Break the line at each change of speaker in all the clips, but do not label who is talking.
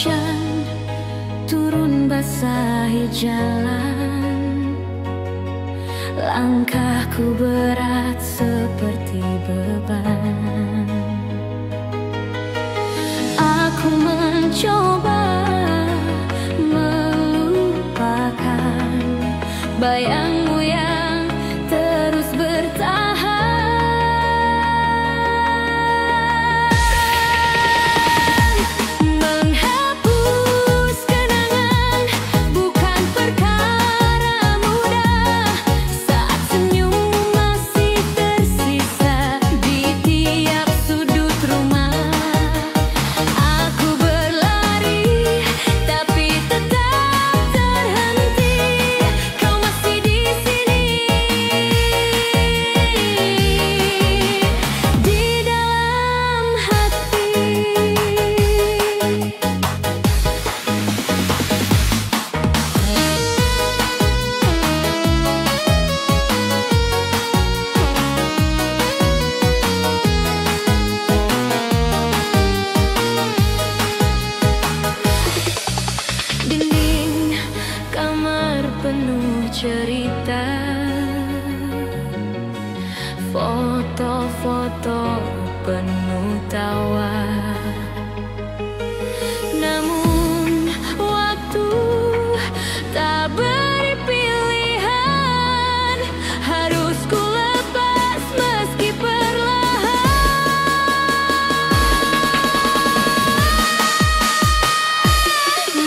hujan turun basahi jalan, langkahku berat seperti beban. Aku mencoba melupakan bayangmu yang terus bertahan. Menghapus kenangan bukan perkara mudah, saat senyummu masih tersisa di tiap sudut rumah. Aku berlari tapi tetap terhenti, kau masih di sini, di dalam hati. Dinding kamar penuh cerita, foto-foto penuh tawa. Namun waktu tak beri pilihan, harus ku lepas meski perlahan.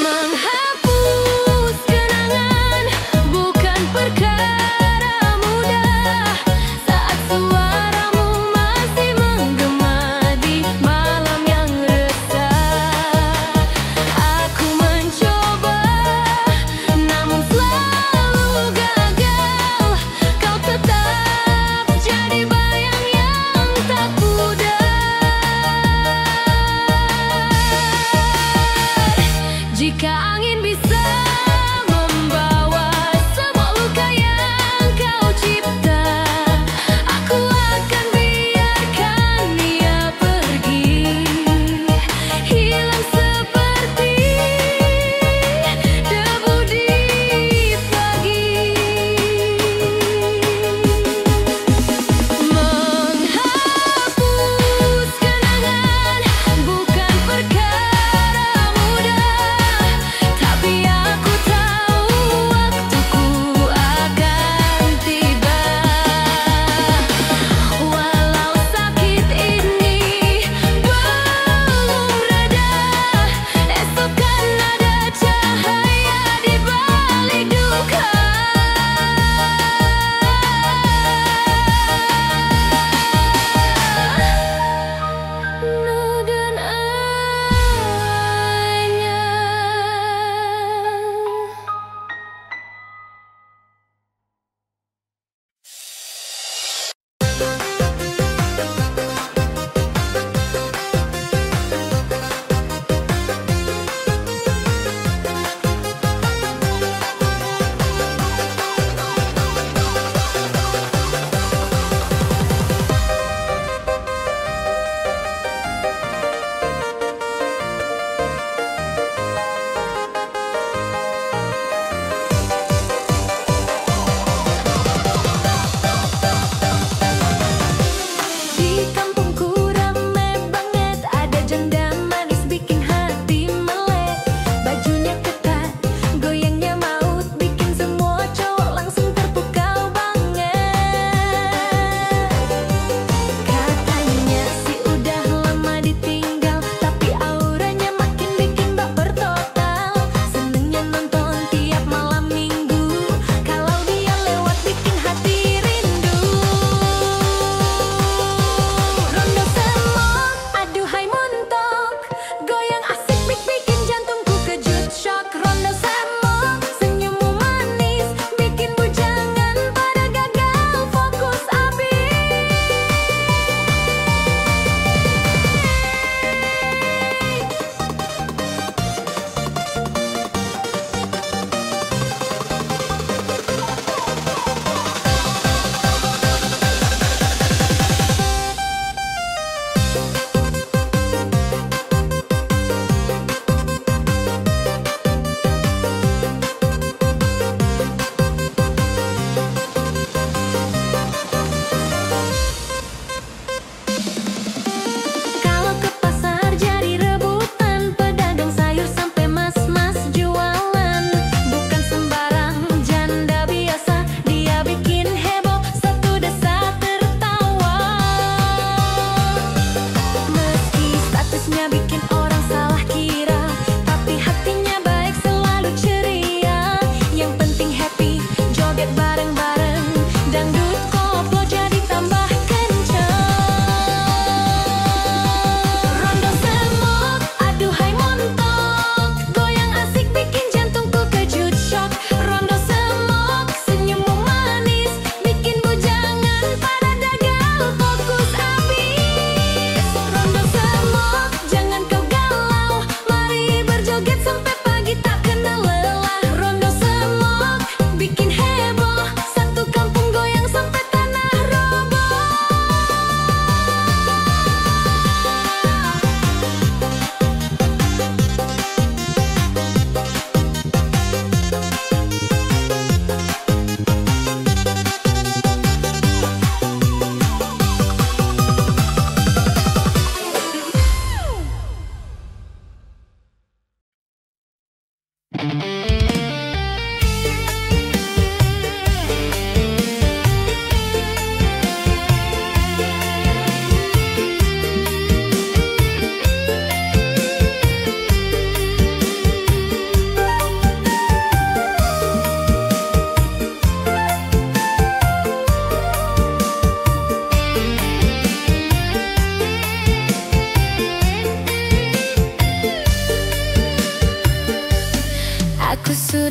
Menghapus kenangan bukan perkara mudah, saat suaramu masih menggema di malam yang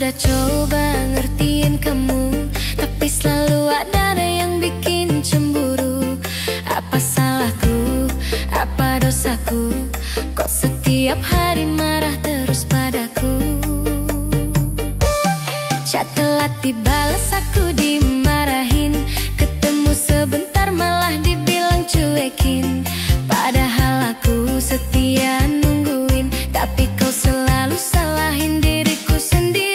sudah coba ngertiin kamu, tapi selalu ada yang bikin cemburu. Apa salahku, apa dosaku, kok setiap hari marah terus padaku? Chat telat dibalas aku dimarahin, ketemu sebentar malah dibilang cuekin. Padahal aku setia nungguin, tapi kau selalu salahin diriku sendiri.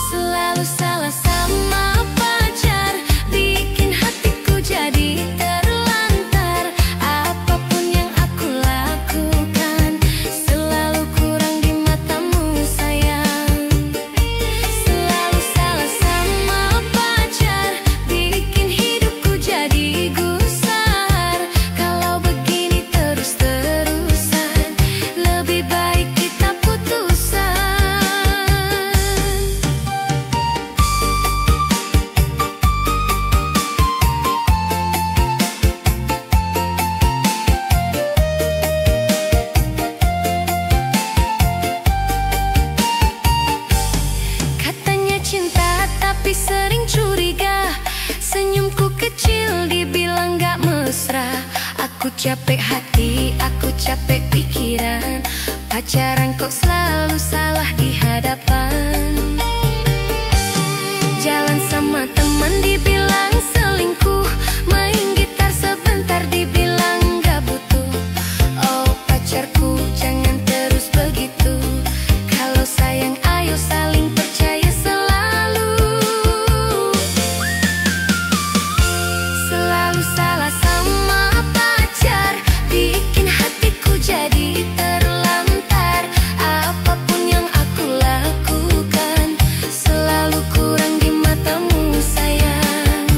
Selalu salah sama pacar, bikin hatiku jadi terlantar. Apapun yang aku lakukan selalu kurang di matamu sayang. Selalu salah sama pacar, bikin hidupku jadi gusar. Kalau begini terus-terusan, lebih baik kita putusan. Katanya cinta tapi sering curiga, senyumku kecil dibilang gak mesra. Aku capek hati, aku capek pikiran, pacaran kok selalu salah di hadapan. Jalan sama teman dibilang selingkuh, main gitar sebentar dibilang gak butuh. Oh pacarku jangan terus begitu, kalau sayang ayo saling percaya selalu. Selalu salah sama pacar, bikin hatiku jadi terlantar. Apapun yang aku lakukan selalu kurang di matamu sayang.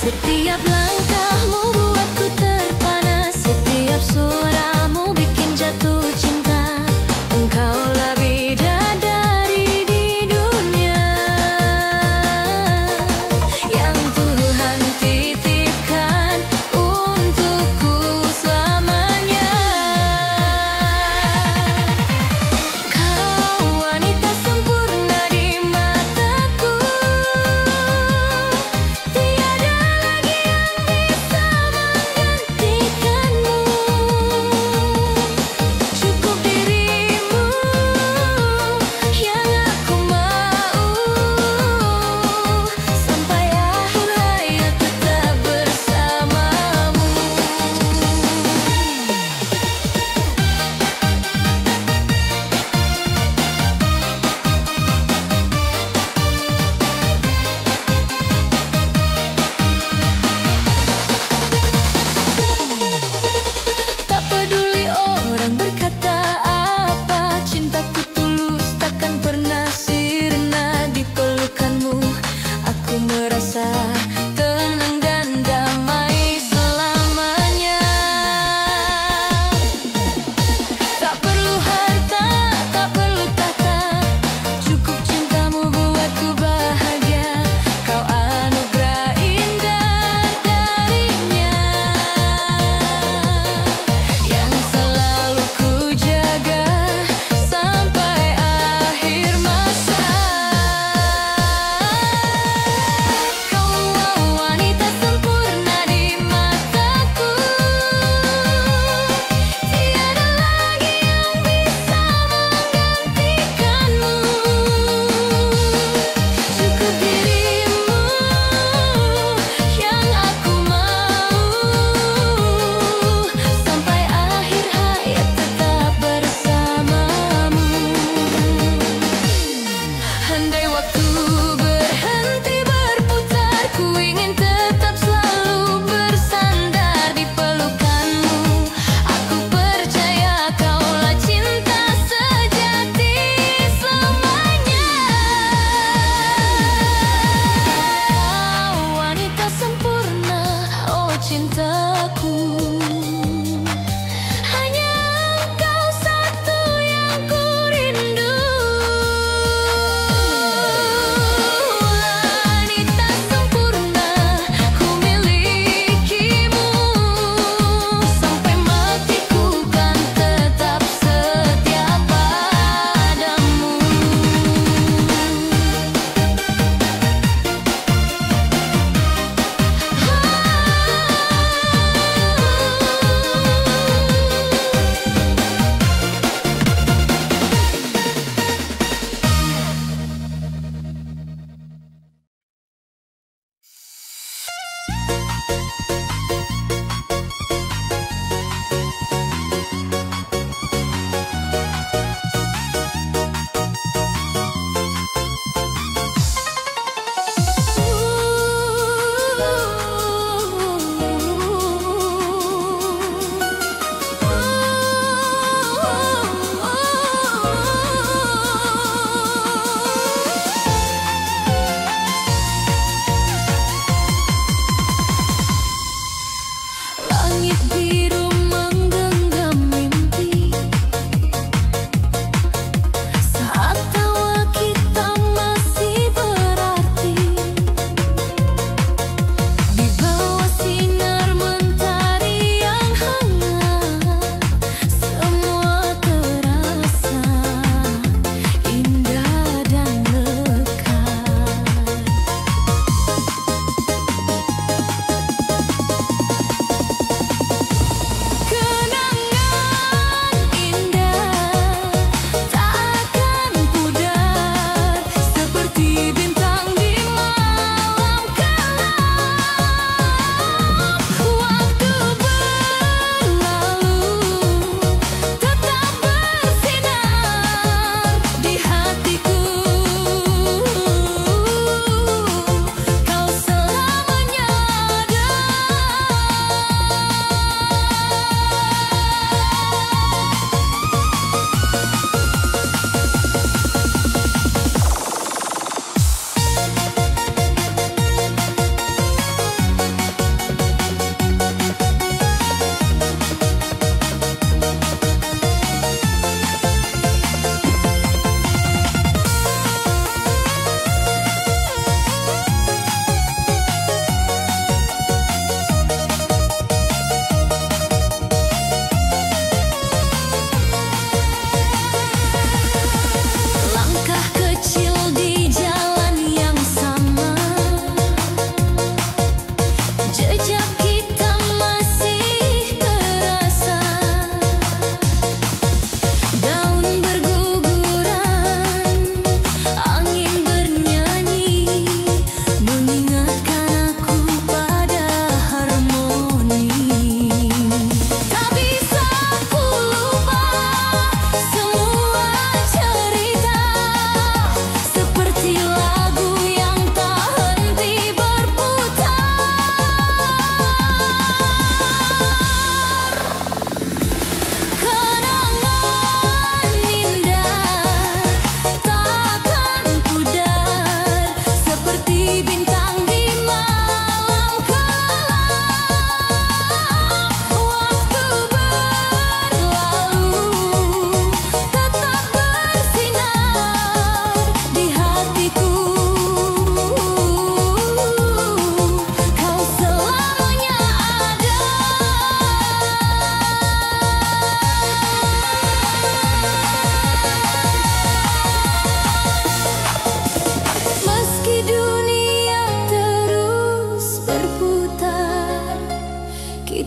Setiap langkahmu buatku terpana, setiap suaramu bikin jatuh cinta. Engkaulah bidadari di dunia yang Tuhan titipkan untukku selamanya. Kau wanita sempurna di mataku, tiada lagi yang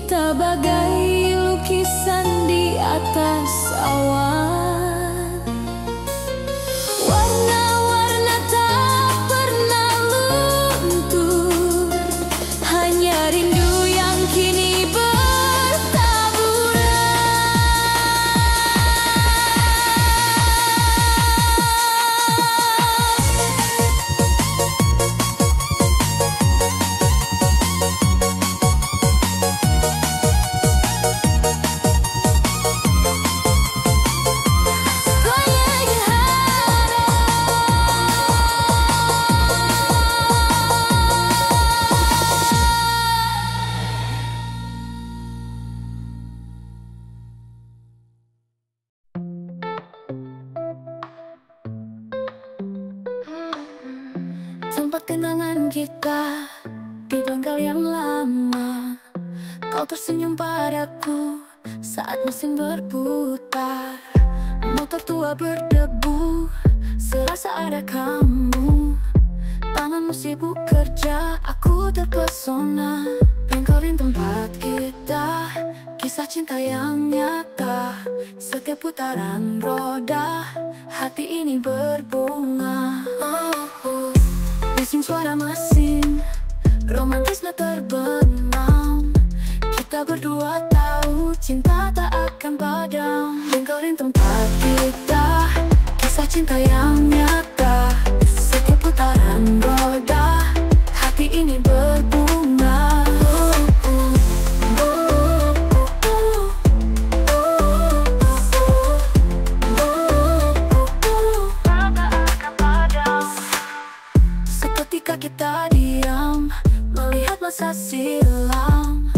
Cinta bagai lukisan di atas awan, warna-warna tak pernah luntur, hanya rindu yang kini bertaburan. Tempat kenangan kita di bengkel yang lama, kau tersenyum padaku saat mesin berputar. Motor tua berdebu, serasa ada kamu. Tanganmu sibuk kerja, aku terpesona. Bengkelin tempat kita, kisah cinta yang nyata. Setiap putaran roda, hati ini berbunga. Bising suara mesin, romantisme terbenam. Kita berdua tahu cinta tak akan padam. Bengkelin tempat kita, kisah cinta yang nyata. Setiap putaran roda, hati ini berbunga. Seketika kita diam, melihat masa silam.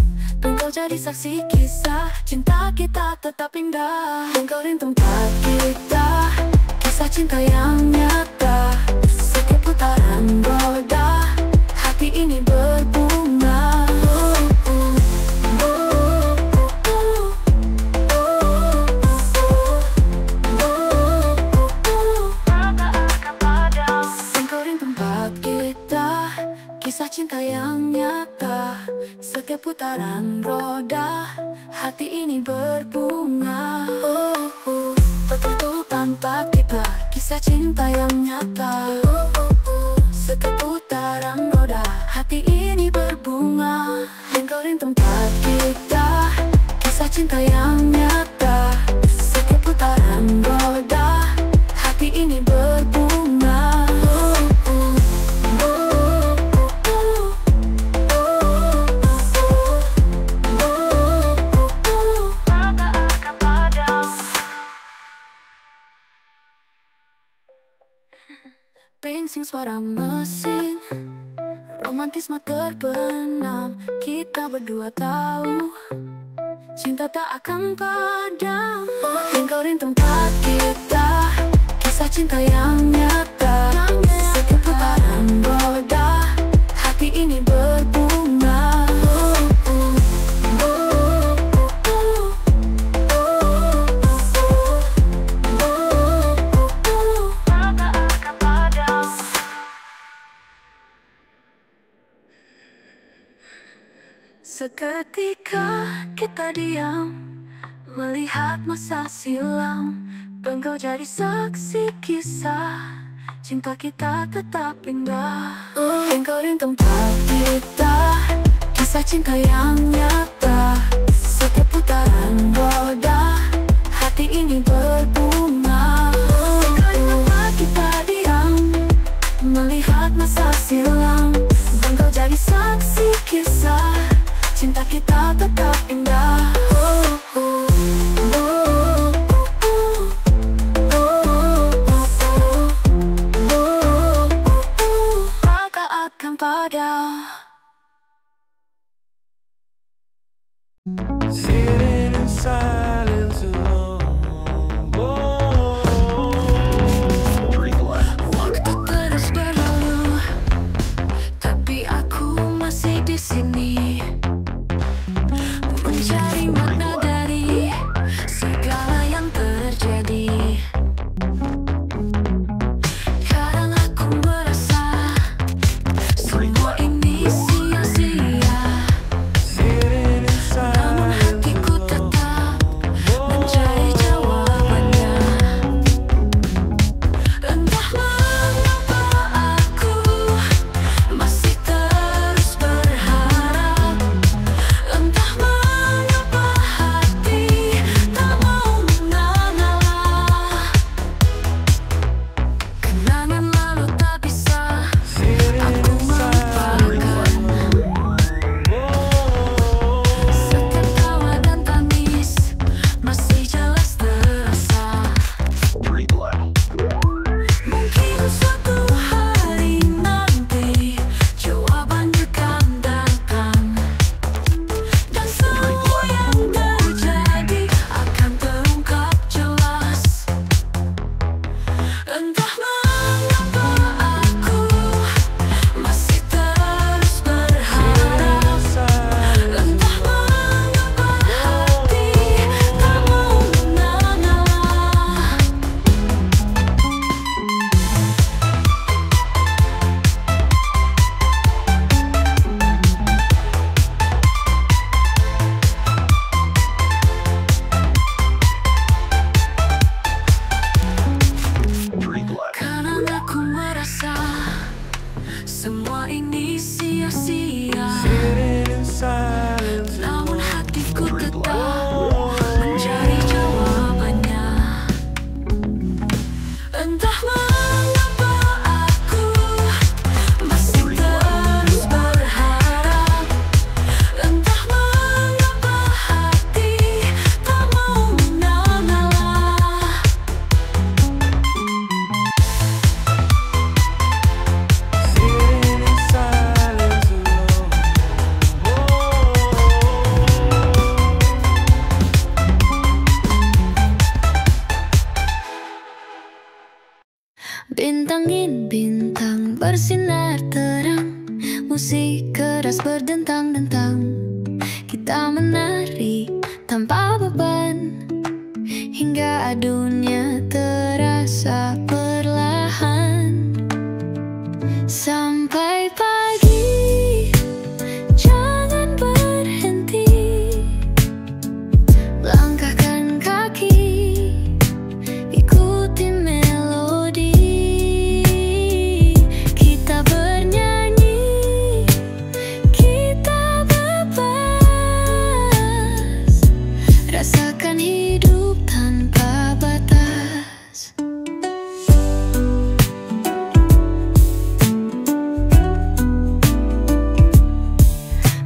Bengkel jadi saksi kisah, cinta kita tetap indah. Bengkelin tempat kita, kisah cinta yang nyata. Setiap putaran roda, hati ini berbunga. Bengkelin tempat kita, kisah cinta yang nyata. Setiap putaran roda, hati ini berbunga. Betul tanpa kita, kisah cinta yang nyata. Setiap putaran roda, hati ini berbunga. Bengkelin tempat kita, kisah cinta yang nyata. Setiap putaran roda, hati ini berbunga. Bensin suara mesin, romantisme terbenam. Kita berdua tahu cinta tak akan padam. Bengkelin tempat kita, kisah cinta yang nyata. Setiap putaran roda, hati ini berbunga. Seketika kita diam, melihat masa silam. Bengkel jadi saksi kisah, cinta kita tetap indah. Bengkelin tempat kita, kisah cinta yang nyata. Setiap putaran roda, hati ini berbunga. Bengkelin tempat kita diam, melihat masa silam. Bengkel jadi saksi kisah, cinta kita tetap indah. Tak akan padam.
Sitting in silence alone.
Waktu terus berlalu, tapi aku masih di sini, mencari makna dari segala yang terjadi. Kadang aku merasa semua ini sia-sia,
Sitting in silence.
terlentang-lentang, kita menari tanpa beban, hingga adunya terasa perlahan. Sampai pagi, jangan berhenti, langkahkan kaki, ikuti melodi. Kita bernyanyi, kita bebas, rasakan hidup tanpa batas.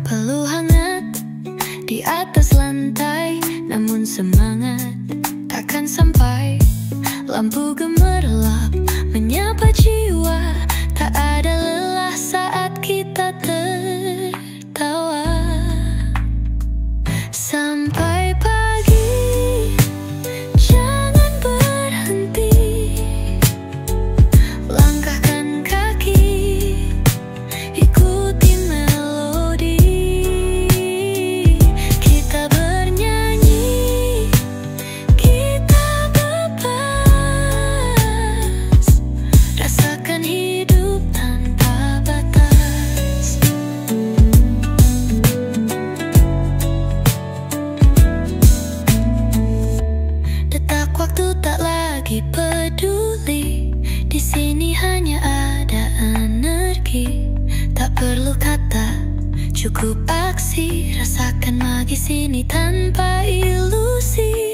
Peluk hangat di atas lantai, namun semangat takkan sampai. Lampu gemerlap menyapa jiwa, tak ada lelah saat kita tertawa. Sampai pagi, jangan berhenti, langkahkan kaki, ikuti melodi. Kita bernyanyi, kita bebas, rasakan hidup tanpa batas. Detak waktu tak lagi peduli, di sini hanya ada energi. Tak perlu kata, cukup aksi, rasakan magis ini tanpa ilusi.